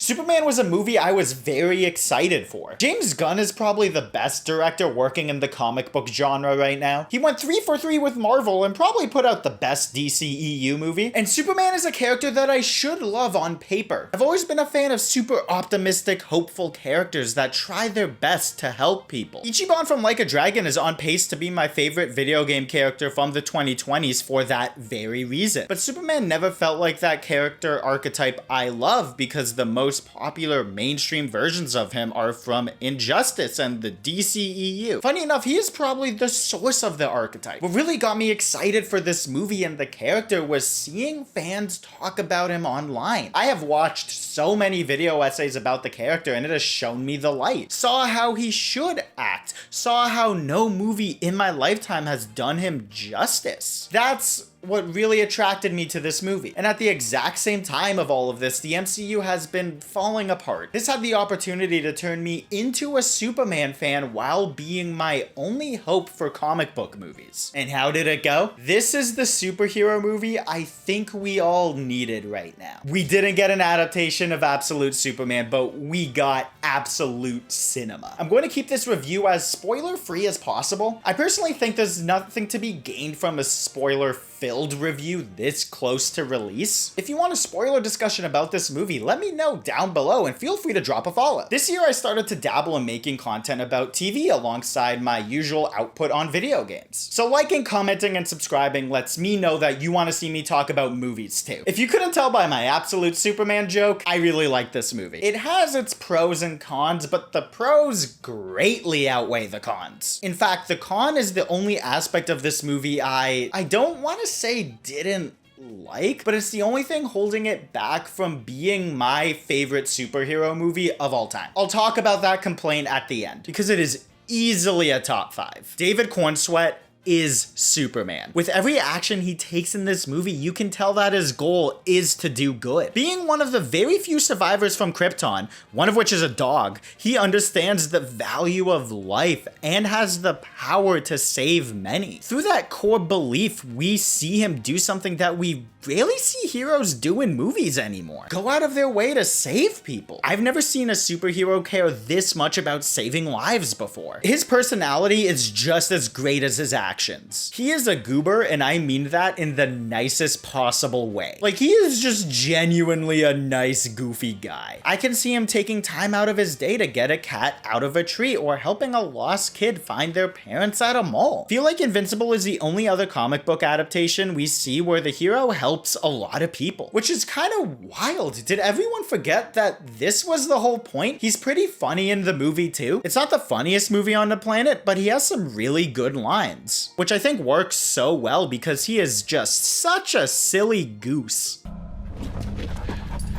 Superman was a movie I was very excited for. James Gunn is probably the best director working in the comic book genre right now. He went 3 for 3 with Marvel and probably put out the best DCEU movie. And Superman is a character that I should love on paper. I've always been a fan of super optimistic, hopeful characters that try their best to help people. Ichiban from Like a Dragon is on pace to be my favorite video game character from the 2020s for that very reason. But Superman never felt like that character archetype I love because the most popular mainstream versions of him are from Injustice and the DCEU. Funny enough, he is probably the source of the archetype. What really got me excited for this movie and the character was seeing fans talk about him online. I have watched so many video essays about the character and it has shown me the light. Saw how he should act. Saw how no movie in my lifetime has done him justice. That's what really attracted me to this movie. And at the exact same time of all of this, the MCU has been falling apart. This had the opportunity to turn me into a Superman fan while being my only hope for comic book movies. And how did it go? This is the superhero movie I think we all needed right now. We didn't get an adaptation of Absolute Superman, but we got absolute cinema. I'm going to keep this review as spoiler-free as possible. I personally think there's nothing to be gained from a spoiler-filled review this close to release. If you want a spoiler discussion about this movie, let me know down below and feel free to drop a follow. This year I started to dabble in making content about TV alongside my usual output on video games. So liking, commenting, and subscribing lets me know that you want to see me talk about movies too. If you couldn't tell by my Absolute Superman joke, I really like this movie. It has its pros and cons, but the pros greatly outweigh the cons. In fact, the con is the only aspect of this movie I don't want to say didn't like, but it's the only thing holding it back from being my favorite superhero movie of all time. I'll talk about that complaint at the end because it is easily a top 5. David Cornsweet is Superman. With every action he takes in this movie, you can tell that his goal is to do good. Being one of the very few survivors from Krypton, one of which is a dog, he understands the value of life and has the power to save many. Through that core belief, we see him do something that we rarely see heroes do in movies anymore. Go out of their way to save people. I've never seen a superhero care this much about saving lives before. His personality is just as great as his actions. He is a goober, and I mean that in the nicest possible way. Like, he is just genuinely a nice, goofy guy. I can see him taking time out of his day to get a cat out of a tree or helping a lost kid find their parents at a mall. Feel like Invincible is the only other comic book adaptation we see where the hero helps a lot of people, which is kind of wild. Did everyone forget that this was the whole point? He's pretty funny in the movie too. It's not the funniest movie on the planet, but he has some really good lines, which I think works so well because he is just such a silly goose.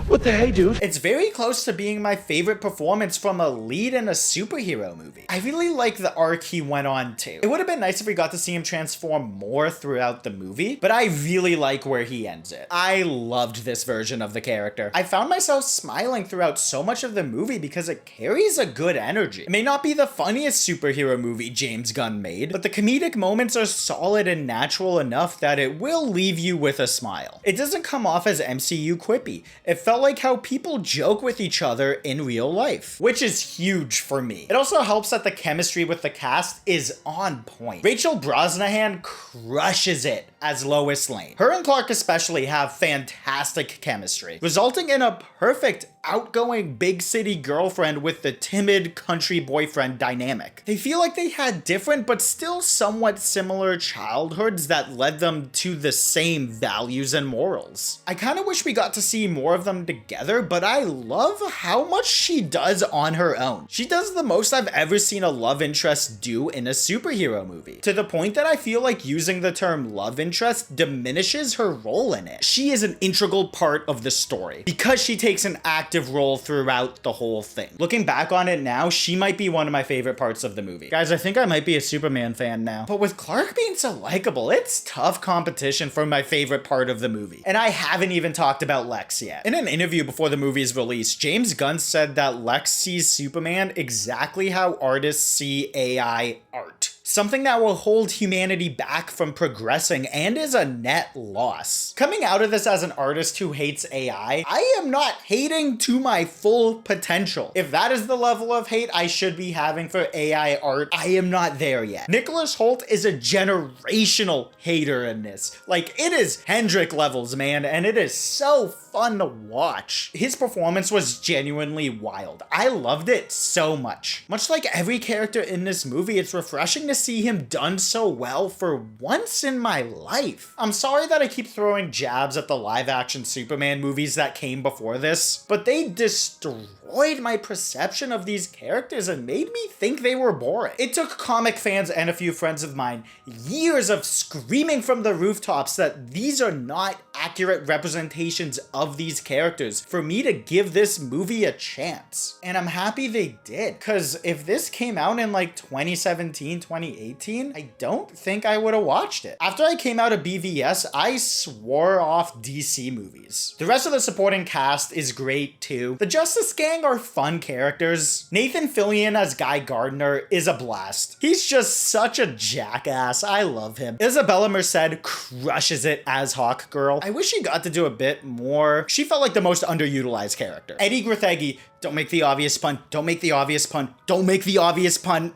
What the hey, dude? It's very close to being my favorite performance from a lead in a superhero movie. I really like the arc he went on too. It would have been nice if we got to see him transform more throughout the movie, but I really like where he ends it. I loved this version of the character. I found myself smiling throughout so much of the movie because it carries a good energy. It may not be the funniest superhero movie James Gunn made, but the comedic moments are solid and natural enough that it will leave you with a smile. It doesn't come off as MCU quippy. It felt like how people joke with each other in real life, which is huge for me. It also helps that the chemistry with the cast is on point. Rachel Brosnahan crushes it as Lois Lane. Her and Clark especially have fantastic chemistry, resulting in a perfect outgoing big city girlfriend with the timid country boyfriend dynamic. They feel like they had different but still somewhat similar childhoods that led them to the same values and morals. I kind of wish we got to see more of them together, but I love how much she does on her own. She does the most I've ever seen a love interest do in a superhero movie, to the point that I feel like using the term love interest diminishes her role in it. She is an integral part of the story because she takes an active role throughout the whole thing. Looking back on it now, she might be one of my favorite parts of the movie. Guys, I think I might be a Superman fan now. But with Clark being so likable, it's tough competition for my favorite part of the movie. And I haven't even talked about Lex yet. In an interview before the movie's release, James Gunn said that Lex sees Superman exactly how artists see AI art. something that will hold humanity back from progressing and is a net loss. Coming out of this as an artist who hates AI, I am not hating to my full potential. If that is the level of hate I should be having for AI art, I am not there yet. Nicholas Hoult is a generational hater in this. Like, it is Hendrick levels, man, and it is so fun to watch. His performance was genuinely wild. I loved it so much. Much like every character in this movie, it's refreshing to see him done so well for once in my life. I'm sorry that I keep throwing jabs at the live-action Superman movies that came before this, but they destroyed my perception of these characters and made me think they were boring. It took comic fans and a few friends of mine years of screaming from the rooftops that these are not accurate representations of these characters for me to give this movie a chance. And I'm happy they did, because if this came out in like 2017, 2018, I don't think I would have watched it. After I came out of BVS, I swore off DC movies. The rest of the supporting cast is great too. The Justice Gang are fun characters. Nathan Fillion as Guy Gardner is a blast. He's just such a jackass. I love him. Isabella Merced crushes it as Hawk Girl. I wish she got to do a bit more. She felt like the most underutilized character. Eddie Grethegi, don't make the obvious pun, don't make the obvious pun, don't make the obvious pun,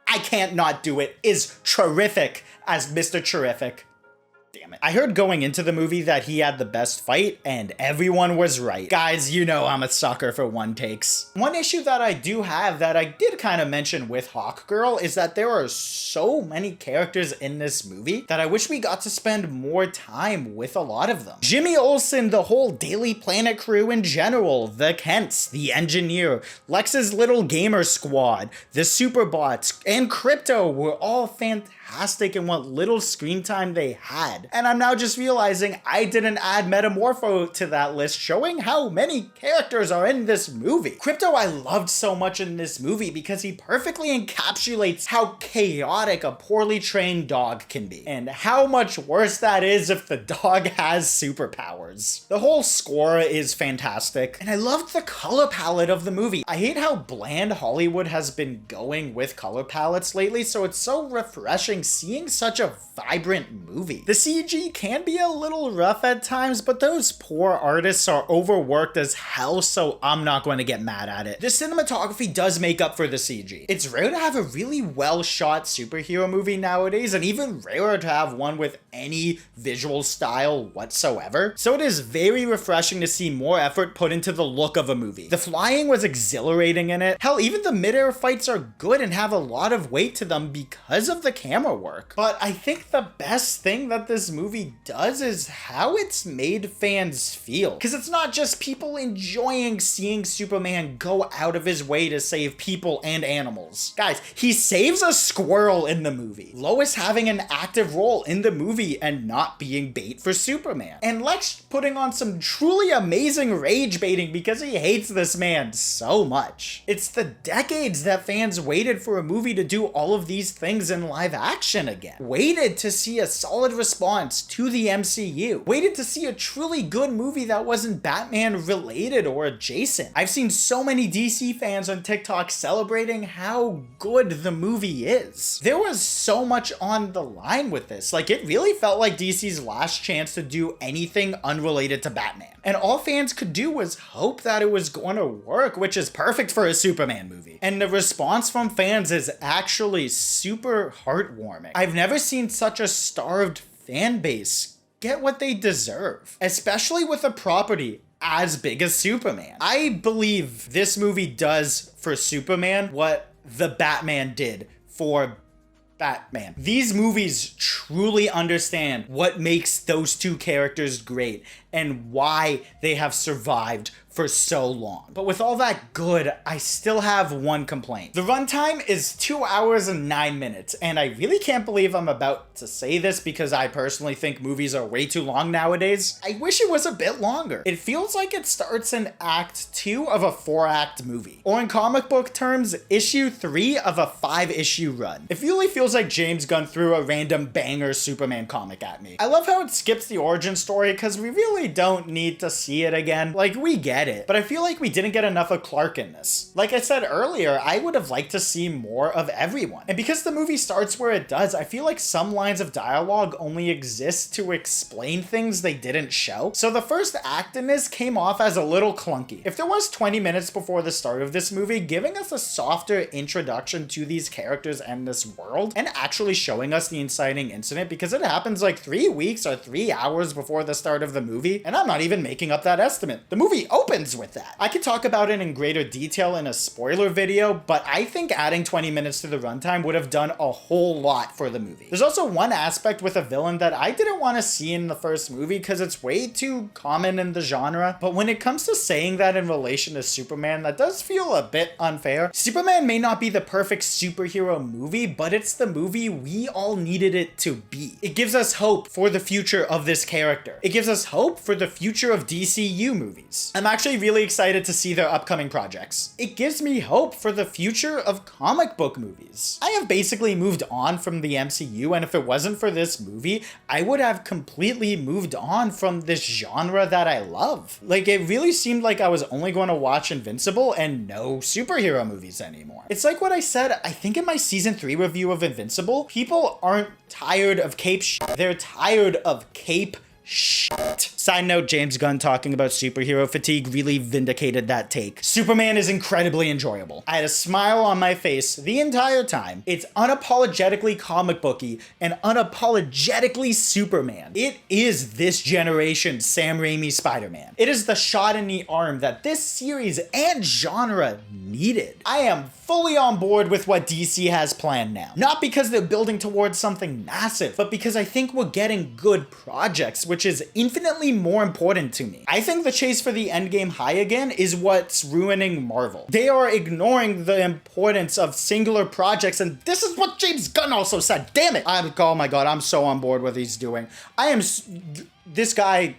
I can't not do it, is terrific as Mr. Terrific. Damn it. I heard going into the movie that he had the best fight, and everyone was right. Guys, you know I'm a sucker for one takes. One issue that I do have that I did kind of mention with Hawk Girl is that there are so many characters in this movie that I wish we got to spend more time with a lot of them. Jimmy Olsen, the whole Daily Planet crew in general, the Kents, the engineer, Lex's little gamer squad, the Superbots, and Crypto were all fantastic in what little screen time they had. And I'm now just realizing I didn't add Metamorpho to that list, showing how many characters are in this movie. Crypto I loved so much in this movie because he perfectly encapsulates how chaotic a poorly trained dog can be, and how much worse that is if the dog has superpowers. The whole score is fantastic, and I loved the color palette of the movie. I hate how bland Hollywood has been going with color palettes lately, so it's so refreshing seeing such a vibrant movie. The CG can be a little rough at times, but those poor artists are overworked as hell, so I'm not going to get mad at it. The cinematography does make up for the CG. It's rare to have a really well shot superhero movie nowadays, and even rarer to have one with any visual style whatsoever. So it is very refreshing to see more effort put into the look of a movie. The flying was exhilarating in it. Hell, even the mid-air fights are good and have a lot of weight to them because of the camera work. But I think the best thing that this movie does is how it's made fans feel. Because it's not just people enjoying seeing Superman go out of his way to save people and animals. Guys, he saves a squirrel in the movie. Lois having an active role in the movie and not being bait for Superman. And Lex putting on some truly amazing rage baiting because he hates this man so much. It's the decades that fans waited for a movie to do all of these things in live action again. Waited to see a solid response to the MCU. Waited to see a truly good movie that wasn't Batman related or adjacent. I've seen so many DC fans on TikTok celebrating how good the movie is. There was so much on the line with this. Like, it really felt like DC's last chance to do anything unrelated to Batman. And all fans could do was hope that it was going to work, which is perfect for a Superman movie. And the response from fans is actually super heartwarming. I've never seen such a starved fan base get what they deserve, especially with a property as big as Superman. I believe this movie does for Superman what the Batman did for Batman. These movies truly understand what makes those two characters great and why they have survived for so long. But with all that good, I still have one complaint. The runtime is 2 hours and 9 minutes, and I really can't believe I'm about to say this because I personally think movies are way too long nowadays. I wish it was a bit longer. It feels like it starts in Act 2 of a 4-act movie, or in comic book terms, issue 3 of a 5-issue run. It really feels like James Gunn threw a random banger Superman comic at me. I love how it skips the origin story because we really don't need to see it again. Like, we get get it, but I feel like we didn't get enough of Clark in this. Like I said earlier, I would have liked to see more of everyone. And because the movie starts where it does, I feel like some lines of dialogue only exist to explain things they didn't show. So the first act in this came off as a little clunky. If there was 20 minutes before the start of this movie, giving us a softer introduction to these characters and this world, and actually showing us the inciting incident, because it happens like 3 weeks or 3 hours before the start of the movie, and I'm not even making up that estimate. The movie opens with that. I could talk about it in greater detail in a spoiler video, but I think adding 20 minutes to the runtime would have done a whole lot for the movie. There's also one aspect with a villain that I didn't want to see in the first movie because it's way too common in the genre, but when it comes to saying that in relation to Superman, that does feel a bit unfair. Superman may not be the perfect superhero movie, but it's the movie we all needed it to be. It gives us hope for the future of this character. It gives us hope for the future of DCU movies. I'm actually really excited to see their upcoming projects. It gives me hope for the future of comic book movies. I have basically moved on from the MCU, and if it wasn't for this movie, I would have completely moved on from this genre that I love. Like, it really seemed like I was only going to watch Invincible and no superhero movies anymore. It's like what I said, I think in my season 3 review of Invincible, people aren't tired of cape shit. They're tired of cape shit. Side note, James Gunn talking about superhero fatigue really vindicated that take. Superman is incredibly enjoyable. I had a smile on my face the entire time. It's unapologetically comic booky and unapologetically Superman. It is this generation's Sam Raimi Spider-Man. It is the shot in the arm that this series and genre needed. I am fully on board with what DC has planned now. Not because they're building towards something massive, but because I think we're getting good projects, which is infinitely more important to me. I think the chase for the endgame high again is what's ruining Marvel. They are ignoring the importance of singular projects, and this is what James Gunn also said. Damn it! Oh my god, I'm so on board with what he's doing. This guy,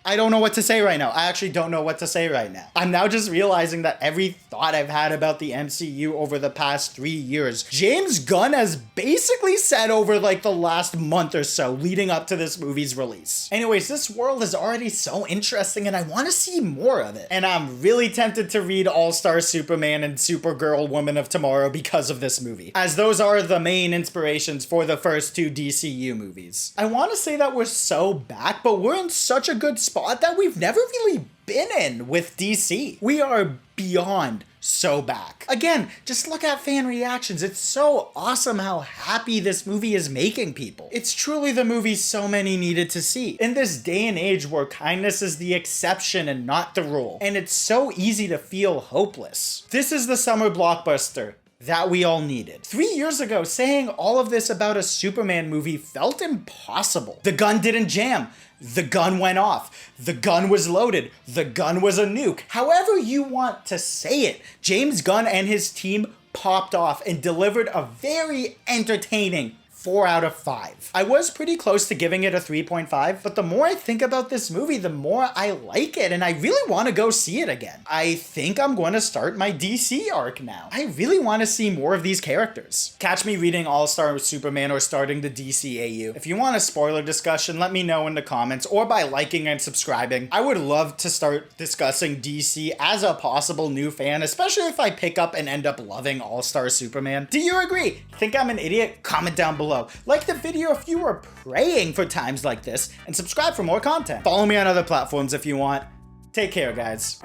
I don't know what to say right now. I actually don't know what to say right now. I'm now just realizing that every thought I've had about the MCU over the past 3 years, James Gunn has basically said over like the last month or so leading up to this movie's release. Anyways, this world is already so interesting and I want to see more of it. And I'm really tempted to read All-Star Superman and Supergirl Woman of Tomorrow because of this movie, as those are the main inspirations for the first 2 DCU movies. I want to say that we're so back, but we're in such a good spot that we've never really been in with DC. We are beyond so back. Again, just look at fan reactions. It's so awesome how happy this movie is making people. It's truly the movie so many needed to see. In this day and age where kindness is the exception and not the rule, and it's so easy to feel hopeless. This is the summer blockbuster that we all needed. 3 years ago, saying all of this about a Superman movie felt impossible. The gun didn't jam. The gun went off. The gun was loaded. The gun was a nuke. However you want to say it, James Gunn and his team popped off and delivered a very entertaining 4 out of 5. I was pretty close to giving it a 3.5, but the more I think about this movie, the more I like it, and I really want to go see it again. I think I'm going to start my DC arc now. I really want to see more of these characters. Catch me reading All-Star Superman or starting the DCEU. If you want a spoiler discussion, let me know in the comments or by liking and subscribing. I would love to start discussing DC as a possible new fan, especially if I pick up and end up loving All-Star Superman. Do you agree? Think I'm an idiot? Comment down below. Like the video if you were praying for times like this, and subscribe for more content. Follow me on other platforms if you want. Take care, guys.